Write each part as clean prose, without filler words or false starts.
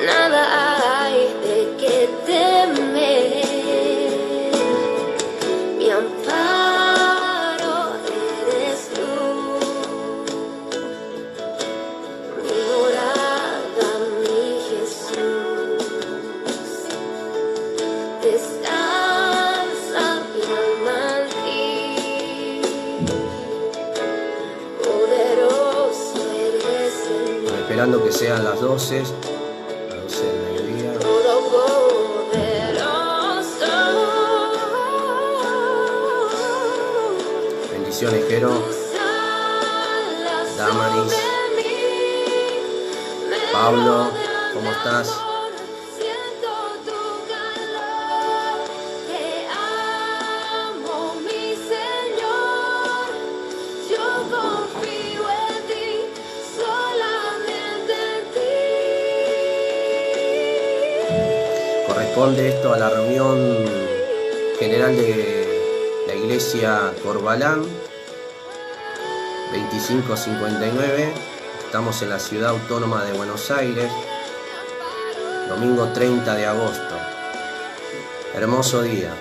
nada hay de qué temer. Mi amparo eres tú, mi morada, mi Jesús. Descansa mi alma en ti, poderoso eres Señor. Esperando que sean las 12 del mediodía. Todopoderoso. Bendiciones, Jero, Damaris, Pablo, ¿cómo estás? Corresponde esto a la reunión general de la iglesia Corbalán 2559. Estamos en la ciudad autónoma de Buenos Aires, domingo 30 de agosto. Hermoso día.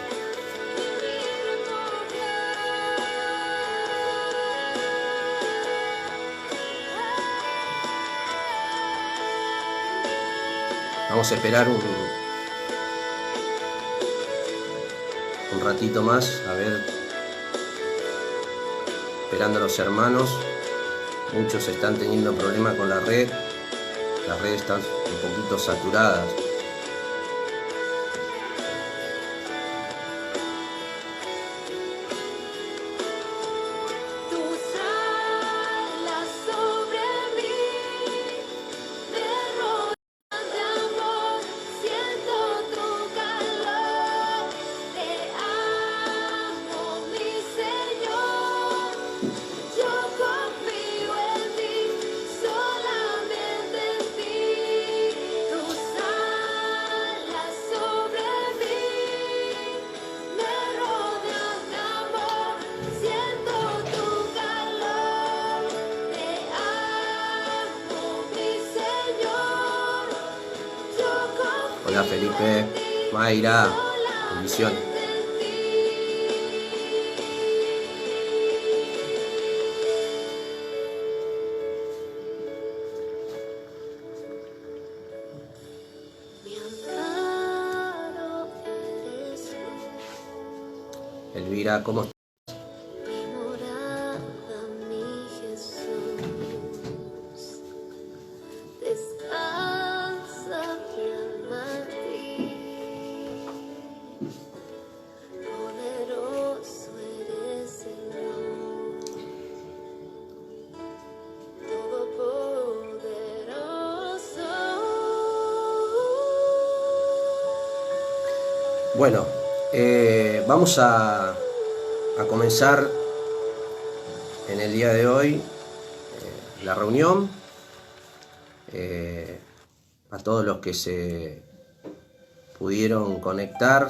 Vamos a esperar un ratito más, a ver, esperando a los hermanos. Muchos están teniendo problemas con la red. Las redes están un poquito saturadas. Hola Felipe, Mayra, bendiciones. Elvira, ¿cómo estás? Bueno, vamos a comenzar en el día de hoy la reunión. A todos los que se pudieron conectar,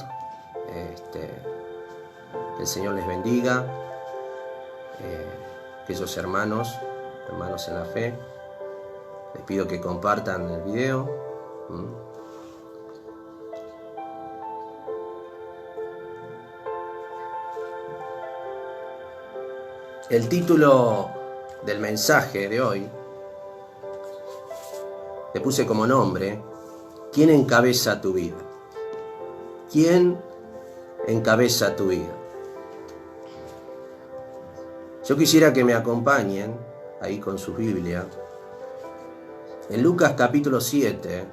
que el Señor les bendiga. Aquellos hermanos en la fe, les pido que compartan el video. El título del mensaje de hoy le puse como nombre: ¿quién encabeza tu vida? ¿Quién encabeza tu vida? Yo quisiera que me acompañen ahí con su Biblia en Lucas capítulo 7,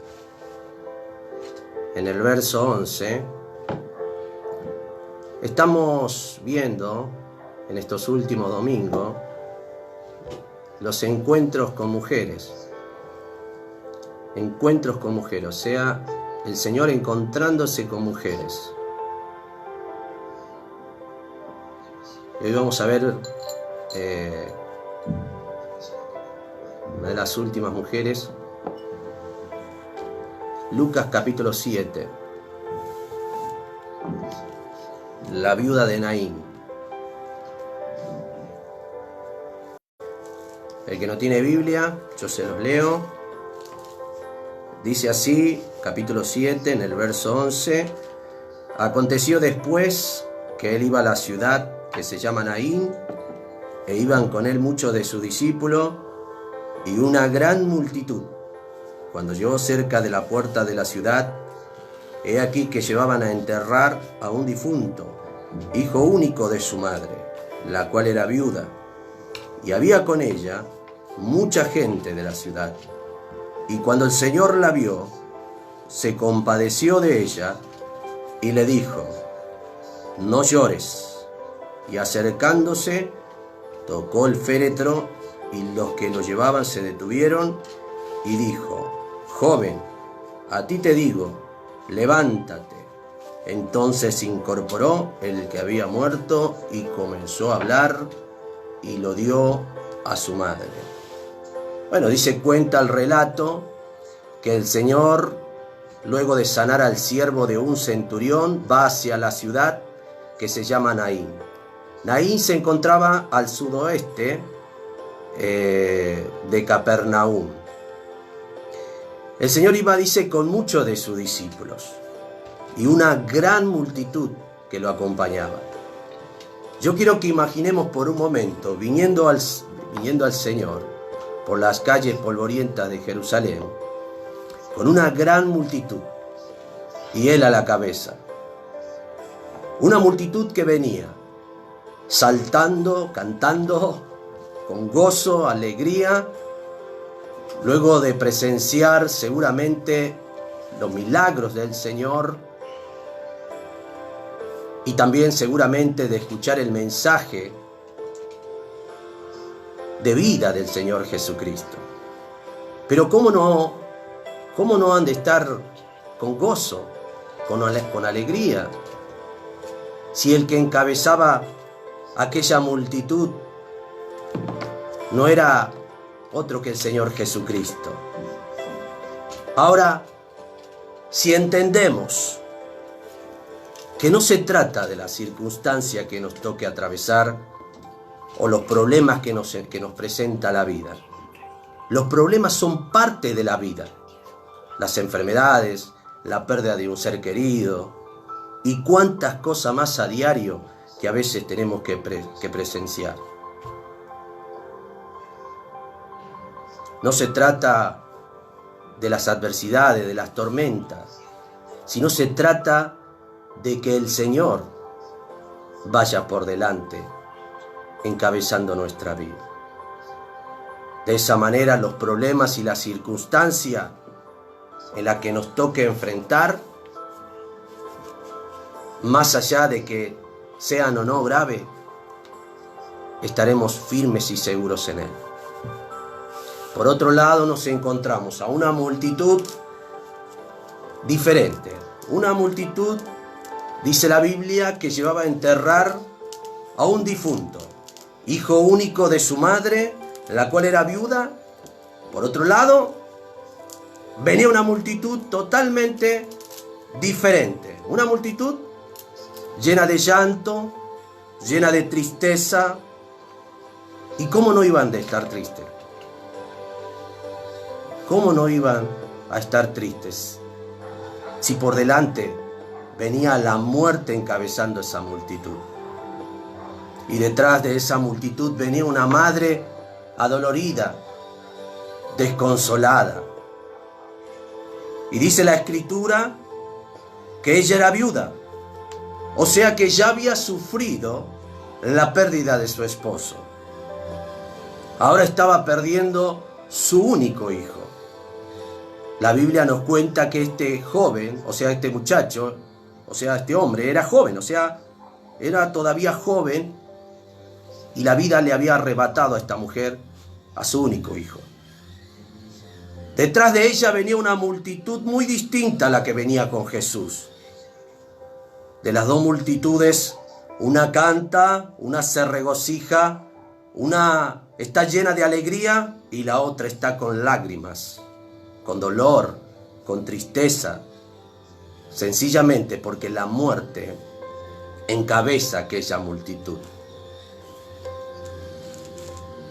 en el verso 11. Estamos viendo en estos últimos domingos los encuentros con mujeres. Encuentros con mujeres, o sea, el Señor encontrándose con mujeres. Y hoy vamos a ver una de las últimas mujeres, Lucas capítulo 7, la viuda de Naín. El que no tiene Biblia, yo se los leo. Dice así, capítulo 7, en el verso 11, aconteció después que él iba a la ciudad que se llama Naín, e iban con él muchos de sus discípulos y una gran multitud. Cuando llegó cerca de la puerta de la ciudad, he aquí que llevaban a enterrar a un difunto, hijo único de su madre, la cual era viuda, y había con ella mucha gente de la ciudad. Y cuando el Señor la vio, se compadeció de ella y le dijo: no llores. Y acercándose, tocó el féretro, y los que lo llevaban se detuvieron, y dijo: joven, a ti te digo, levántate. Entonces se incorporó el que había muerto y comenzó a hablar, y lo dio a su madre. Bueno, cuenta el relato que el Señor, luego de sanar al siervo de un centurión, va hacia la ciudad que se llama Naín. Naín se encontraba al sudoeste de Capernaum. El Señor iba, con muchos de sus discípulos y una gran multitud que lo acompañaba. Yo quiero que imaginemos por un momento, viniendo al Señor por las calles polvorientas de Jerusalén, con una gran multitud, y Él a la cabeza. Una multitud que venía saltando, cantando, con gozo, alegría, luego de presenciar seguramente los milagros del Señor, y también seguramente de escuchar el mensaje de vida del Señor Jesucristo. Pero ¿cómo no han de estar con gozo, con alegría, si el que encabezaba aquella multitud no era otro que el Señor Jesucristo? Ahora, si entendemos que no se trata de la circunstancia que nos toque atravesar o los problemas que nos presenta la vida. Los problemas son parte de la vida. Las enfermedades, la pérdida de un ser querido y cuántas cosas más a diario que a veces tenemos que presenciar. No se trata de las adversidades, de las tormentas, sino se trata de que el Señor vaya por delante, encabezando nuestra vida. De esa manera, los problemas y la circunstancia en la que nos toque enfrentar, más allá de que sean o no graves, estaremos firmes y seguros en Él. Por otro lado, nos encontramos a una multitud diferente. Una multitud, dice la Biblia, que llevaba a enterrar a un difunto, hijo único de su madre, la cual era viuda. Por otro lado, venía una multitud totalmente diferente. Una multitud llena de llanto, llena de tristeza. ¿Y cómo no iban de estar tristes? ¿Cómo no iban a estar tristes si por delante venía la muerte encabezando esa multitud? Y detrás de esa multitud venía una madre adolorida, desconsolada. Y dice la Escritura que ella era viuda, o sea que ya había sufrido la pérdida de su esposo. Ahora estaba perdiendo su único hijo. La Biblia nos cuenta que este joven, o sea, este muchacho, o sea, este hombre, era joven, o sea, era todavía joven, y la vida le había arrebatado a esta mujer a su único hijo. Detrás de ella venía una multitud muy distinta a la que venía con Jesús. De las dos multitudes, una canta, una se regocija, una está llena de alegría y la otra está con lágrimas, con dolor, con tristeza, sencillamente porque la muerte encabeza aquella multitud.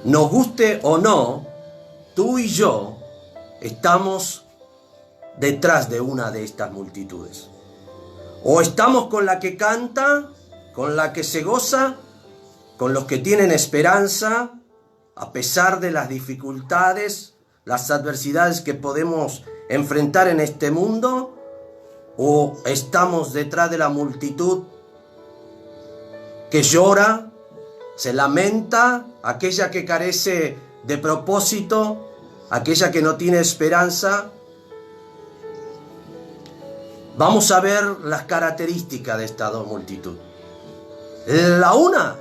Nos guste o no, tú y yo estamos detrás de una de estas multitudes. O estamos con la que canta, con la que se goza, con los que tienen esperanza, a pesar de las dificultades, las adversidades que podemos enfrentar en este mundo, o estamos detrás de la multitud que llora, se lamenta, aquella que carece de propósito, aquella que no tiene esperanza. Vamos a ver las características de estas dos multitudes. La una,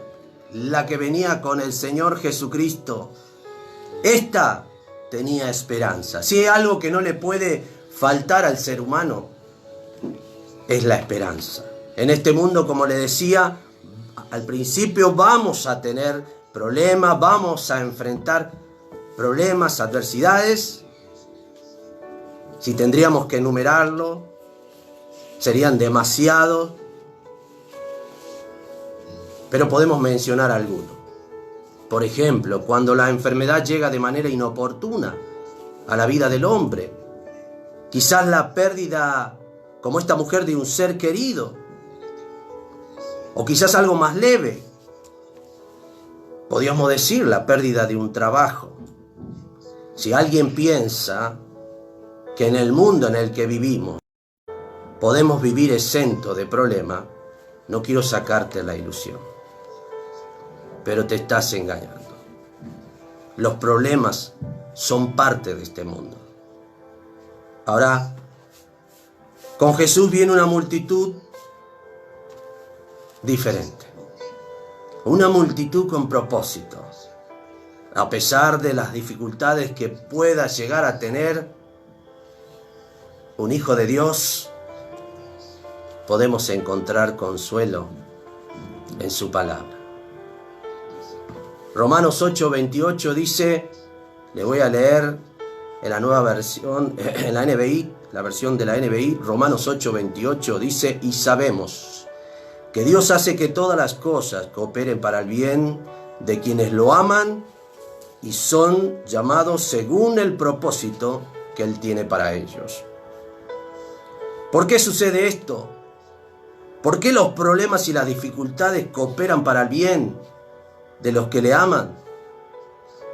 la que venía con el Señor Jesucristo, esta tenía esperanza. Si hay algo que no le puede faltar al ser humano, es la esperanza. En este mundo, como le decía, al principio vamos a tener problemas, vamos a enfrentar problemas, adversidades. Si tendríamos que enumerarlo, serían demasiados, pero podemos mencionar algunos. Por ejemplo, cuando la enfermedad llega de manera inoportuna a la vida del hombre, quizás la pérdida, como esta mujer, de un ser querido, o quizás algo más leve, podríamos decir la pérdida de un trabajo. Si alguien piensa que en el mundo en el que vivimos podemos vivir exento de problemas, no quiero sacarte la ilusión, pero te estás engañando. Los problemas son parte de este mundo. Ahora, con Jesús viene una multitud diferente, una multitud con propósitos. A pesar de las dificultades que pueda llegar a tener un hijo de Dios, podemos encontrar consuelo en su palabra. Romanos 8:28 dice, le voy a leer en la nueva versión, en la NBI, la versión de la NBI, Romanos 8:28 dice, y sabemos que Dios hace que todas las cosas cooperen para el bien de quienes lo aman y son llamados según el propósito que Él tiene para ellos. ¿Por qué sucede esto? ¿Por qué los problemas y las dificultades cooperan para el bien de los que le aman?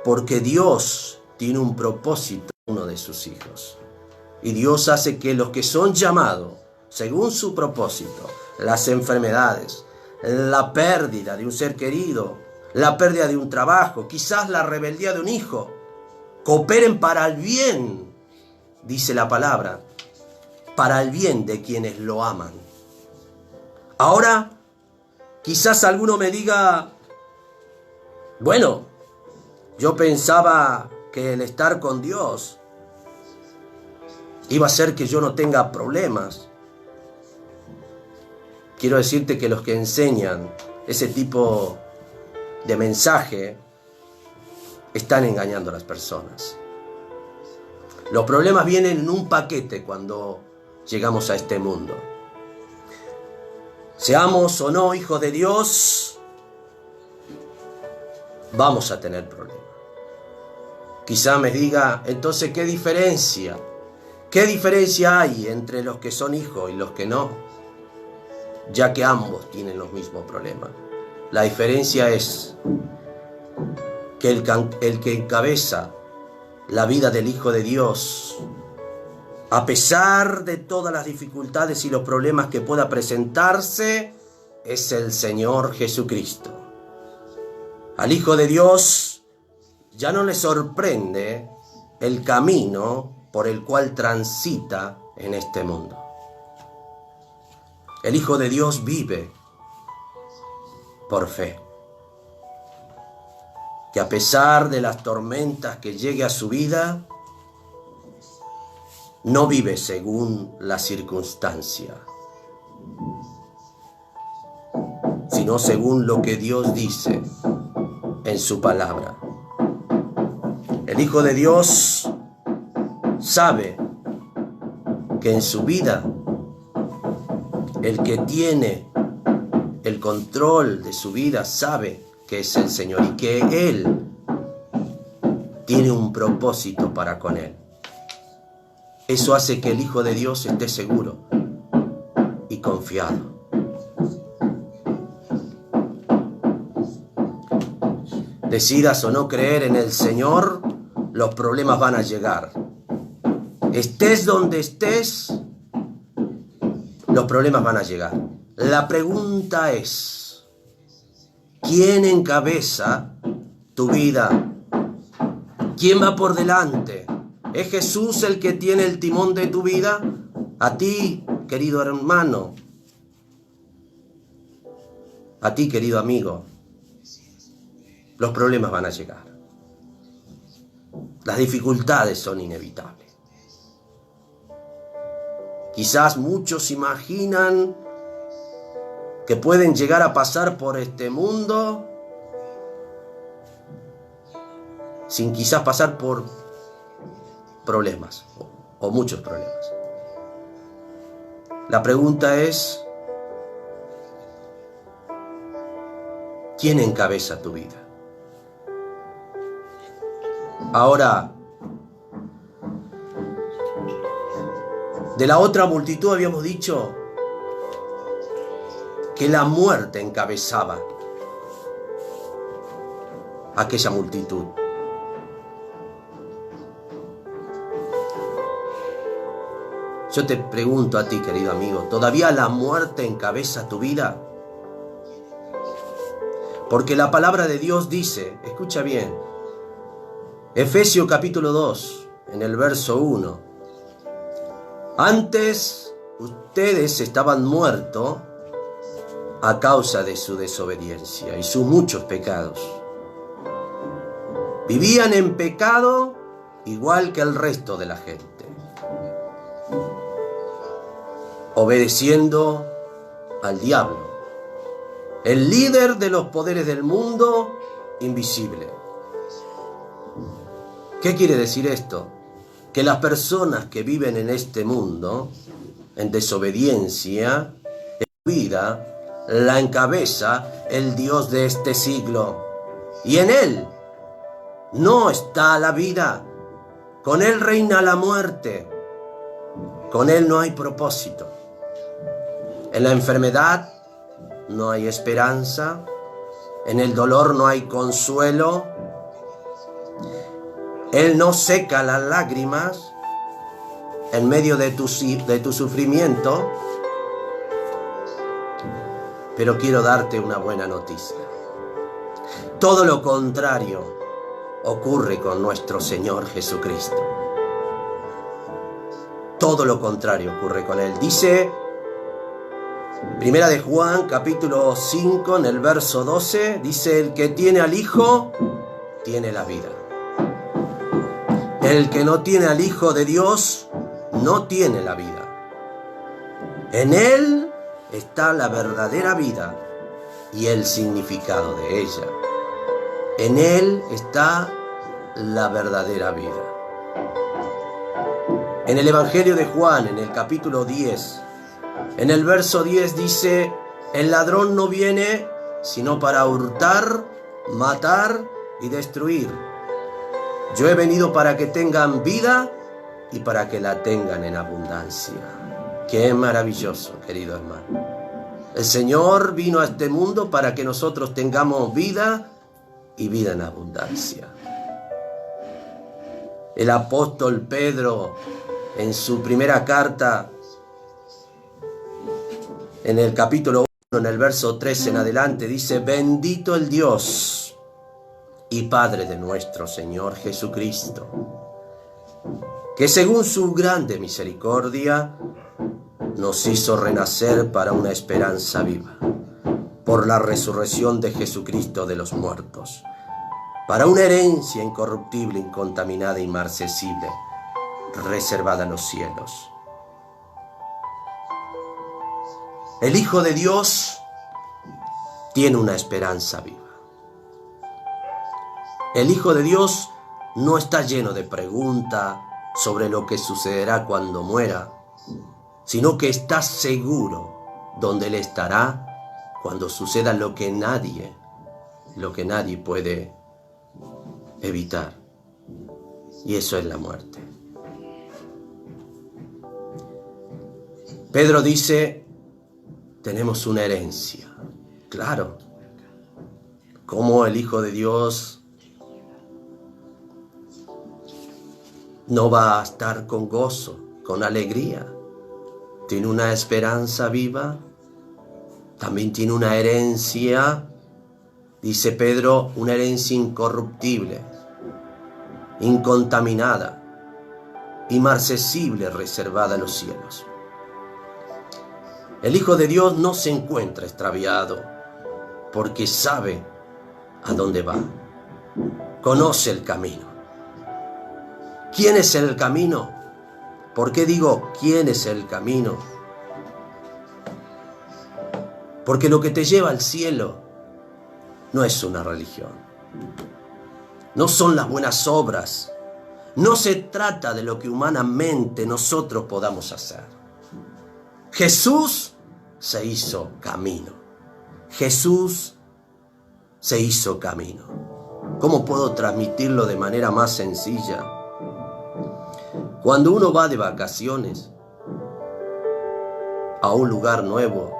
Porque Dios tiene un propósito en uno de sus hijos. Y Dios hace que los que son llamados según su propósito, las enfermedades, la pérdida de un ser querido, la pérdida de un trabajo, quizás la rebeldía de un hijo, cooperen para el bien, dice la palabra, para el bien de quienes lo aman. Ahora, quizás alguno me diga, bueno, yo pensaba que el estar con Dios iba a hacer que yo no tenga problemas. Quiero decirte que los que enseñan ese tipo de mensaje están engañando a las personas. Los problemas vienen en un paquete cuando llegamos a este mundo. Seamos o no hijos de Dios, vamos a tener problemas. Quizá me diga, entonces, ¿qué diferencia? ¿Qué diferencia hay entre los que son hijos y los que no? Ya que ambos tienen los mismos problemas. La diferencia es que el que encabeza la vida del Hijo de Dios, a pesar de todas las dificultades y los problemas que pueda presentarse, es el Señor Jesucristo. Al Hijo de Dios ya no le sorprende el camino por el cual transita en este mundo. El Hijo de Dios vive por fe, que a pesar de las tormentas que llegue a su vida, no vive según la circunstancia, sino según lo que Dios dice en su palabra. El Hijo de Dios sabe que en su vida el que tiene el control de su vida sabe que es el Señor y que Él tiene un propósito para con Él. Eso hace que el Hijo de Dios esté seguro y confiado. Decidas o no creer en el Señor, los problemas van a llegar. Estés donde estés, los problemas van a llegar. La pregunta es, ¿quién encabeza tu vida? ¿Quién va por delante? ¿Es Jesús el que tiene el timón de tu vida? A ti, querido hermano. A ti, querido amigo. Los problemas van a llegar. Las dificultades son inevitables. Quizás muchos imaginan que pueden llegar a pasar por este mundo sin quizás pasar por problemas o muchos problemas. La pregunta es, ¿quién encabeza tu vida? Ahora, de la otra multitud habíamos dicho que la muerte encabezaba aquella multitud. Yo te pregunto a ti, querido amigo, ¿todavía la muerte encabeza tu vida? Porque la palabra de Dios dice, escucha bien, Efesios capítulo 2, en el verso 1. Antes ustedes estaban muertos a causa de su desobediencia y sus muchos pecados. Vivían en pecado igual que el resto de la gente, obedeciendo al diablo, el líder de los poderes del mundo invisible. ¿Qué quiere decir esto? Que las personas que viven en este mundo, en desobediencia, en vida, la encabeza el Dios de este siglo. Y en Él no está la vida. Con Él reina la muerte. Con Él no hay propósito. En la enfermedad no hay esperanza. En el dolor no hay consuelo. Él no seca las lágrimas en medio de tu sufrimiento. Pero quiero darte una buena noticia. Todo lo contrario ocurre con nuestro Señor Jesucristo. Todo lo contrario ocurre con Él. Dice Primera de Juan, capítulo 5, en el verso 12, dice, el que tiene al Hijo, tiene la vida. El que no tiene al Hijo de Dios, no tiene la vida. En Él está la verdadera vida y el significado de ella. En Él está la verdadera vida. En el Evangelio de Juan, en el capítulo 10, en el verso 10 dice, el ladrón no viene sino para hurtar, matar y destruir. Yo he venido para que tengan vida y para que la tengan en abundancia. Qué maravilloso, querido hermano. El Señor vino a este mundo para que nosotros tengamos vida y vida en abundancia. El apóstol Pedro, en su primera carta, en el capítulo 1, en el verso 3 en adelante, dice, bendito el Dios y Padre de nuestro Señor Jesucristo, que según su grande misericordia nos hizo renacer para una esperanza viva, por la resurrección de Jesucristo de los muertos, para una herencia incorruptible, incontaminada e inmarcesible, reservada en los cielos. El Hijo de Dios tiene una esperanza viva. El Hijo de Dios no está lleno de preguntas sobre lo que sucederá cuando muera, sino que está seguro donde Él estará cuando suceda lo que nadie puede evitar. Y eso es la muerte. Pedro dice, tenemos una herencia. Claro, ¿cómo el Hijo de Dios no va a estar con gozo, con alegría? Tiene una esperanza viva, también tiene una herencia, dice Pedro, una herencia incorruptible, incontaminada, inmarcesible, reservada a los cielos. El Hijo de Dios no se encuentra extraviado porque sabe a dónde va, conoce el camino. ¿Quién es el camino? ¿Por qué digo quién es el camino? Porque lo que te lleva al cielo no es una religión, no son las buenas obras, no se trata de lo que humanamente nosotros podamos hacer. Jesús se hizo camino. Jesús se hizo camino. ¿Cómo puedo transmitirlo de manera más sencilla? Cuando uno va de vacaciones a un lugar nuevo,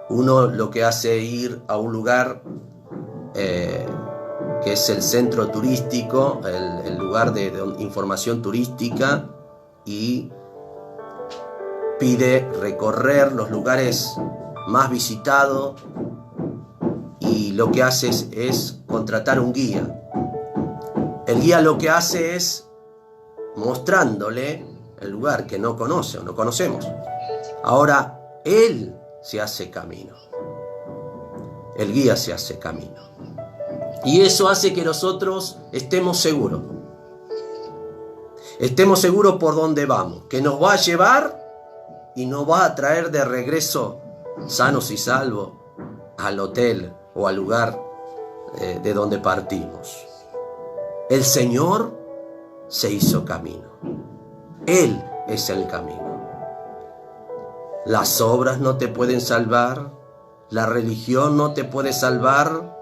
uno lo que hace es ir a un lugar que es el centro turístico, el lugar de información turística, y pide recorrer los lugares más visitados, y lo que hace es contratar un guía. El guía lo que hace es mostrándole el lugar que no conoce o no conocemos. Ahora él se hace camino. El guía se hace camino. Y eso hace que nosotros estemos seguros. Estemos seguros por dónde vamos, que nos va a llevar y nos va a traer de regreso sanos y salvos al hotel o al lugar de donde partimos. El Señor se hizo camino. Él es el camino. Las obras no te pueden salvar, la religión no te puede salvar,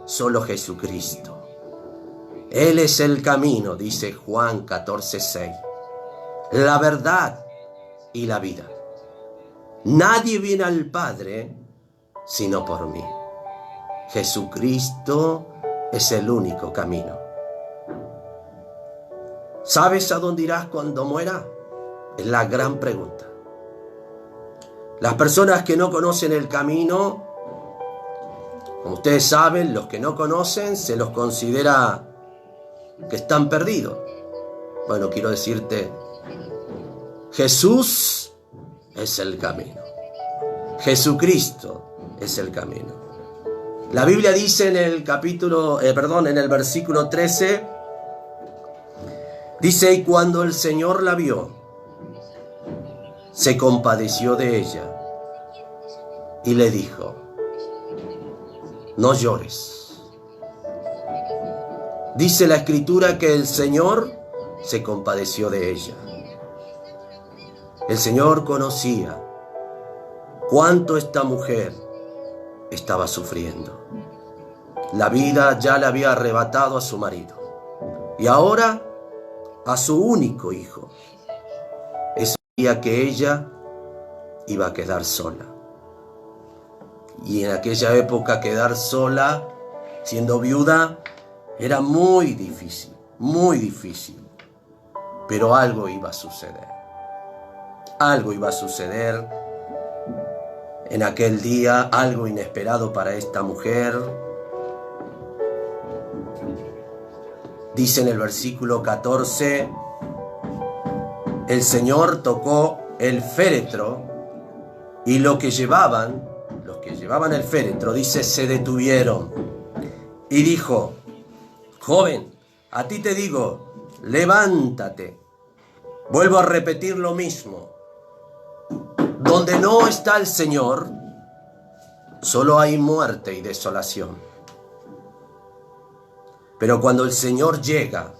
solo Jesucristo. Él es el camino, dice Juan 14:6. La verdad y la vida. Nadie viene al Padre sino por mí. Jesucristo es el único camino. ¿Sabes a dónde irás cuando muera? Es la gran pregunta. Las personas que no conocen el camino, como ustedes saben, los que no conocen se los considera que están perdidos. Bueno, quiero decirte, Jesús es el camino. Jesucristo es el camino. La Biblia dice en el versículo 13, dice, y cuando el Señor la vio, se compadeció de ella y le dijo, no llores. Dice la Escritura que el Señor se compadeció de ella. El Señor conocía cuánto esta mujer estaba sufriendo. La vida ya le había arrebatado a su marido y ahora a su único hijo. Ese día que ella iba a quedar sola. Y en aquella época quedar sola, siendo viuda, era muy difícil, muy difícil. Pero algo iba a suceder. Algo iba a suceder en aquel día, algo inesperado para esta mujer. Dice en el versículo 14, el Señor tocó el féretro y los que llevaban el féretro, dice, se detuvieron. Y dijo, joven, a ti te digo, levántate. Vuelvo a repetir lo mismo. Donde no está el Señor, solo hay muerte y desolación. Pero cuando el Señor llega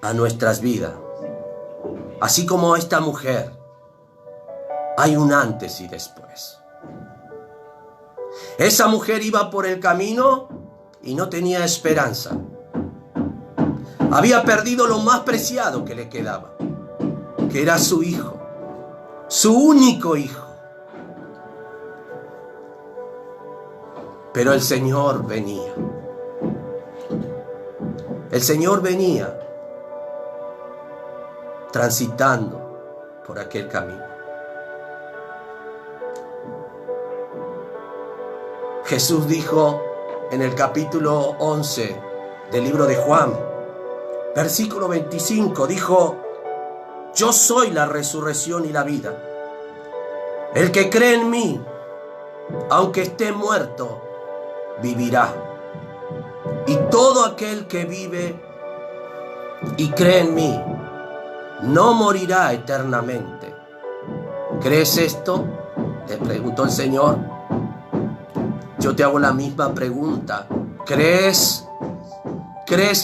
a nuestras vidas, así como a esta mujer, hay un antes y después. Esa mujer iba por el camino y no tenía esperanza. Había perdido lo más preciado que le quedaba, que era su hijo. su único hijo. Pero el Señor venía. El Señor venía transitando por aquel camino. Jesús dijo en el capítulo 11 del libro de Juan, versículo 25, dijo: yo soy la resurrección y la vida. El que cree en mí, aunque esté muerto, vivirá. Y todo aquel que vive y cree en mí, no morirá eternamente. ¿Crees esto?, le preguntó el Señor. Yo te hago la misma pregunta. ¿Crees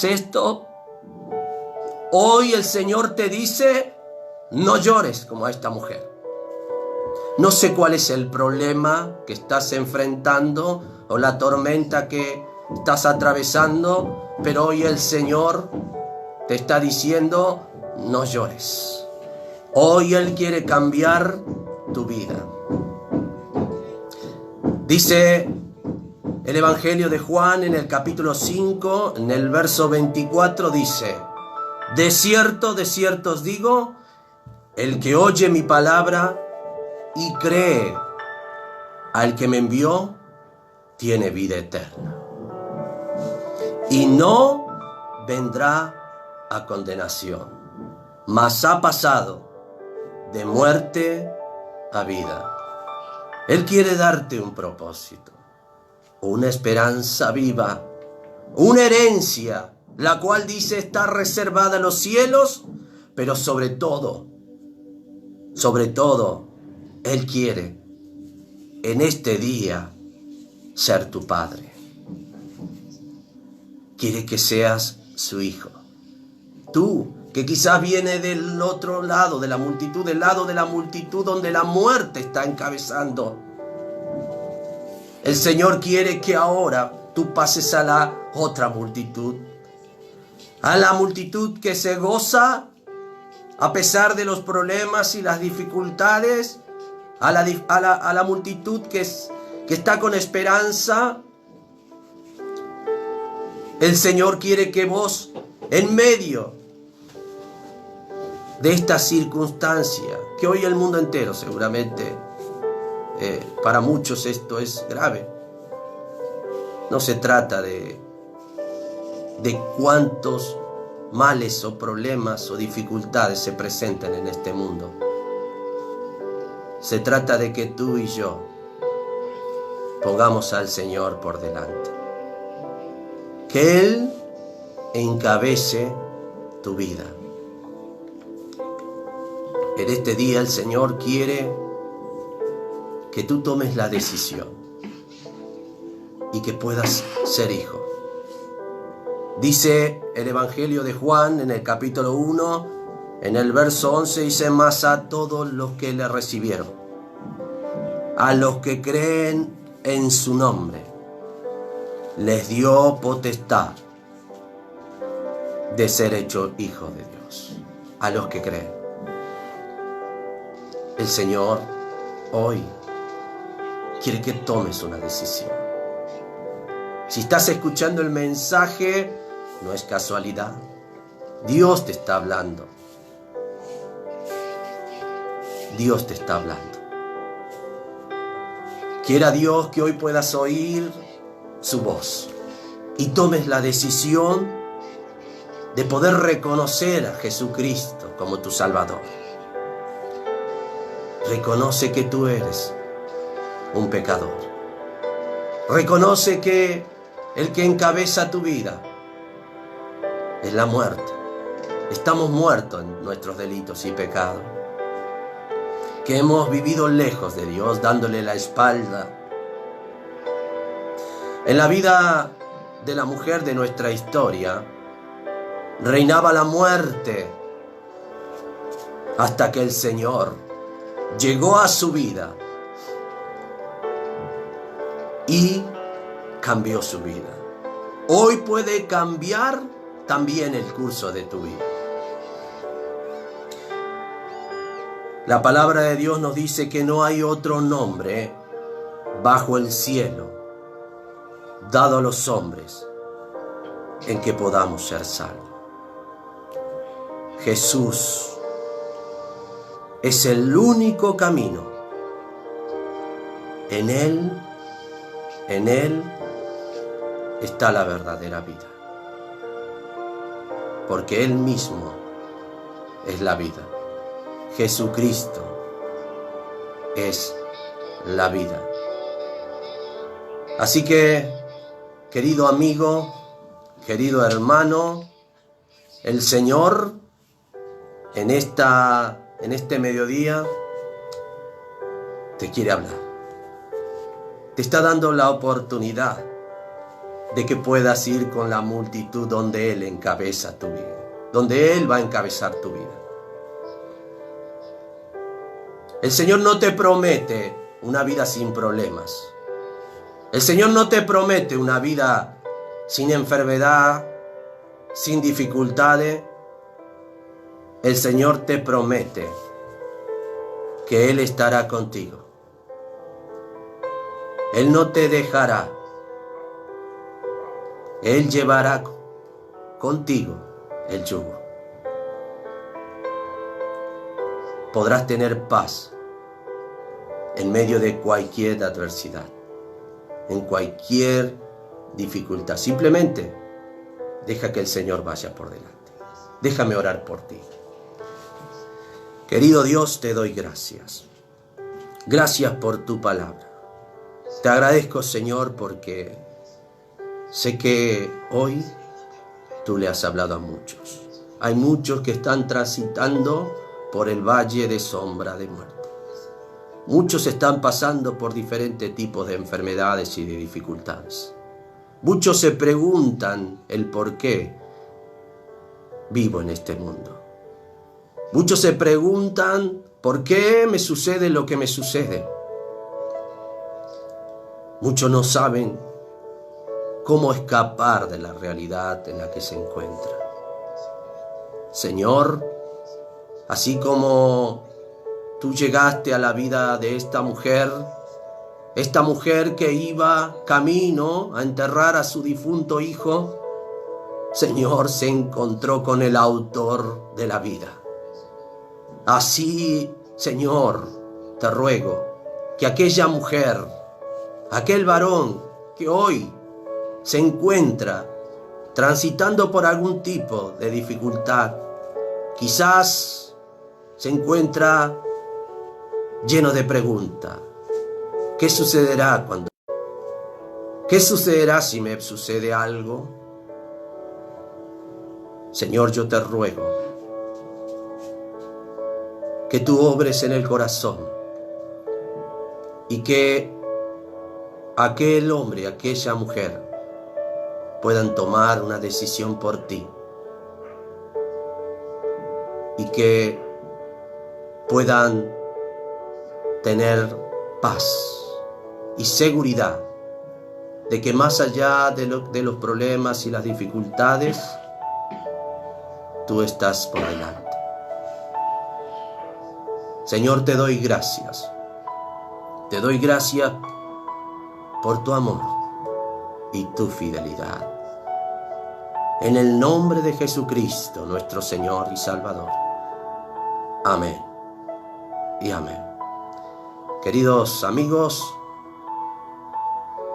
esto? Hoy el Señor te dice: no llores como a esta mujer. No sé cuál es el problema que estás enfrentando o la tormenta que estás atravesando, pero hoy el Señor te está diciendo: no llores. Hoy Él quiere cambiar tu vida. Dice el Evangelio de Juan en el capítulo 5, en el verso 24, dice: de cierto os digo, el que oye mi palabra y cree al que me envió, tiene vida eterna. Y no vendrá a condenación, mas ha pasado de muerte a vida. Él quiere darte un propósito, una esperanza viva, una herencia, la cual dice está reservada en los cielos, pero sobre todo, Él quiere en este día ser tu Padre. Quiere que seas su hijo. Tú, que quizás viene del otro lado de la multitud, del lado de la multitud donde la muerte está encabezando. El Señor quiere que ahora tú pases a la otra multitud. A la multitud que se goza a pesar de los problemas y las dificultades. A la multitud que está con esperanza. El Señor quiere que vos, en medio de esta circunstancia, que hoy el mundo entero seguramente, para muchos esto es grave. No se trata de cuántos males o problemas o dificultades se presenten en este mundo. Se trata de que tú y yo pongamos al Señor por delante. Que Él encabece tu vida. En este día el Señor quiere que tú tomes la decisión y que puedas ser hijo. Dice el Evangelio de Juan en el capítulo 1, en el verso 11, dice: mas a todos los que le recibieron, a los que creen en su nombre, les dio potestad de ser hechos hijos de Dios. A los que creen. El Señor hoy quiere que tomes una decisión. Si estás escuchando el mensaje, no es casualidad. Dios te está hablando. Dios te está hablando. Quiera Dios que hoy puedas oír su voz y tomes la decisión de poder reconocer a Jesucristo como tu Salvador. Reconoce que tú eres un pecador. Reconoce que el que encabeza tu vida es la muerte. Estamos muertos en nuestros delitos y pecados. Que hemos vivido lejos de Dios, dándole la espalda. En la vida de la mujer de nuestra historia, reinaba la muerte hasta que el Señor llegó a su vida y cambió su vida. Hoy puede cambiar también el curso de tu vida. La palabra de Dios nos dice que no hay otro nombre bajo el cielo dado a los hombres en que podamos ser salvos. Jesús es el único camino. En Él está la verdadera vida. Porque Él mismo es la vida. Jesucristo es la vida. Así que, querido amigo, querido hermano, el Señor en este mediodía te quiere hablar. Te está dando la oportunidad de que puedas ir con la multitud donde Él encabeza tu vida, donde Él va a encabezar tu vida. El Señor no te promete una vida sin problemas. El Señor no te promete una vida sin enfermedad, sin dificultades. El Señor te promete que Él estará contigo. Él no te dejará. Él llevará contigo el yugo. Podrás tener paz en medio de cualquier adversidad, en cualquier dificultad. Simplemente deja que el Señor vaya por delante. Déjame orar por ti. Querido Dios, te doy gracias. Gracias por tu palabra. Te agradezco, Señor, porque sé que hoy tú le has hablado a muchos. Hay muchos que están transitando por el valle de sombra de muerte. Muchos están pasando por diferentes tipos de enfermedades y de dificultades. Muchos se preguntan el por qué vivo en este mundo. Muchos se preguntan por qué me sucede lo que me sucede. Muchos no saben cómo escapar de la realidad en la que se encuentra. Señor, así como tú llegaste a la vida de esta mujer que iba camino a enterrar a su difunto hijo, Señor, se encontró con el autor de la vida. Así, Señor, te ruego que aquella mujer, aquel varón que hoy se encuentra transitando por algún tipo de dificultad, quizás se encuentra lleno de preguntas. ¿Qué sucederá cuando? ¿Qué sucederá si me sucede algo? Señor, yo te ruego que tú obres en el corazón y que aquel hombre, aquella mujer puedan tomar una decisión por ti y que puedan tener paz y seguridad de que más allá de los problemas y las dificultades, tú estás por delante. Señor, te doy gracias. Te doy gracias por tu amor y tu fidelidad. En el nombre de Jesucristo, nuestro Señor y Salvador. Amén y amén. Queridos amigos,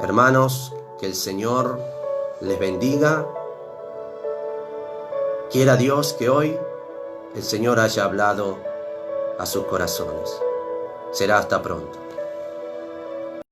hermanos, que el Señor les bendiga. Quiera Dios que hoy el Señor haya hablado a sus corazones. Será hasta pronto.